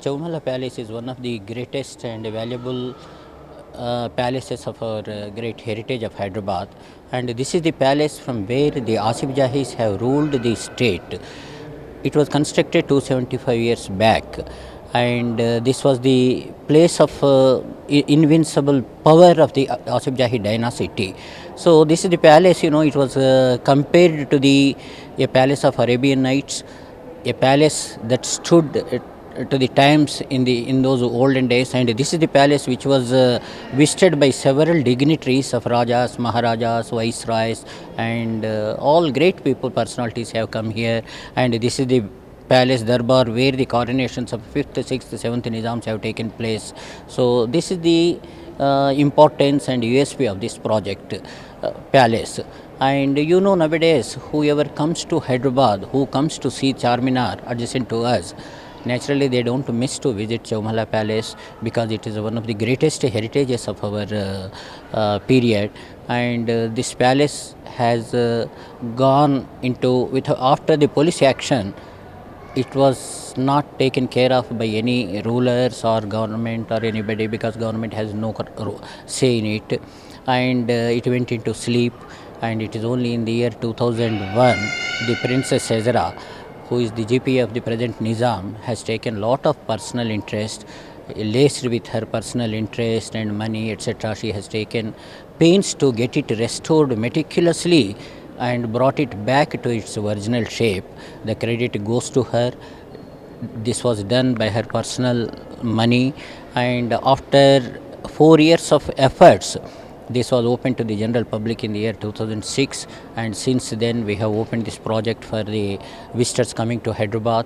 Chowmala Palace is one of the greatest and valuable palaces of our great heritage of Hyderabad, and this is the palace from where the Asif Jahis have ruled the state. It was constructed 275 years back, and this was the place of invincible power of the Asif Jahi dynasty. So this is the palace. It was compared to the a palace of Arabian Nights, a palace that stood to the times in those olden days, and this is the palace which was visited by several dignitaries of Rajas, Maharajas, Viceroys, and all great people, personalities have come here. And this is the palace Darbar where the coronations of 5th, 6th, 7th Nizams have taken place. So this is the importance and USP of this project palace. And nowadays whoever comes to Hyderabad, who comes to see Charminar adjacent to us, naturally they don't miss to visit Chowmala Palace, because it is one of the greatest heritages of our period. And this palace has gone into, with after the police action, it was not taken care of by any rulers or government or anybody, because government has no say in it, and it went into sleep. And it is only in the year 2001 the Princess Ezra, who is the GP of the present Nizam, has taken lot of personal interest, laced with her personal interest and money, etc. She has taken pains to get it restored meticulously and brought it back to its original shape. The credit goes to her. This was done by her personal money, and after 4 years of efforts, this was opened to the general public in the year 2006, and since then we have opened this project for the visitors coming to Hyderabad.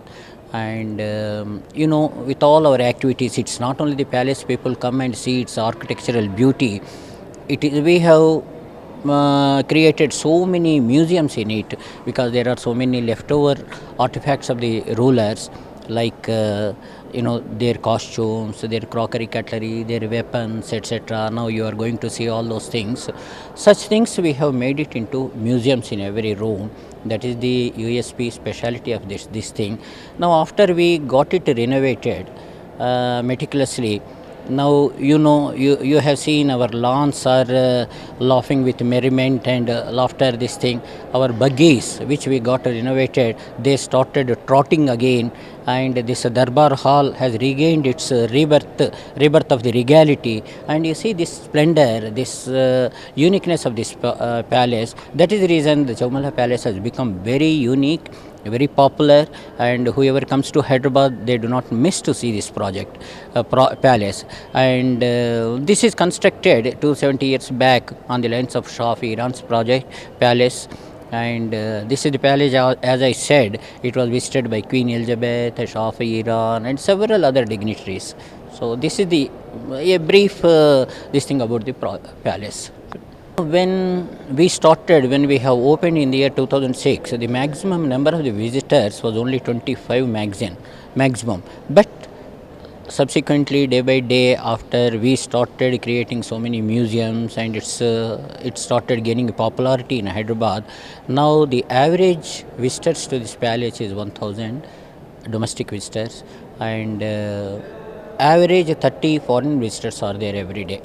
And with all our activities, it's not only the palace people come and see its architectural beauty. We have created so many museums in it, because there are so many leftover artifacts of the rulers, like their costumes, their crockery, cutlery, their weapons, etc. Now you are going to see all those things. Such things we have made it into museums in every room. That is the USP speciality of this thing. Now after we got it renovated meticulously, now you have seen our lawns are laughing with merriment and laughter. This thing, our buggies which we got renovated, they started trotting again, and this Darbar hall has regained its rebirth of the regality. And you see this splendor, this uniqueness of this palace. That is the reason the Chowmala Palace has become very unique, very popular, and whoever comes to Hyderabad, they do not miss to see this project palace. And this is constructed 270 years back on the lines of Shah of Iran's project palace. And this is the palace, as I said, it was visited by Queen Elizabeth, Shah of Iran, and several other dignitaries. So this is the a brief this thing about the palace. When we have opened in the year 2006, the maximum number of the visitors was only 25 maximum. But subsequently, day by day, after we started creating so many museums, and it started gaining popularity in Hyderabad. Now the average visitors to this palace is 1,000 domestic visitors, and average 30 foreign visitors are there every day.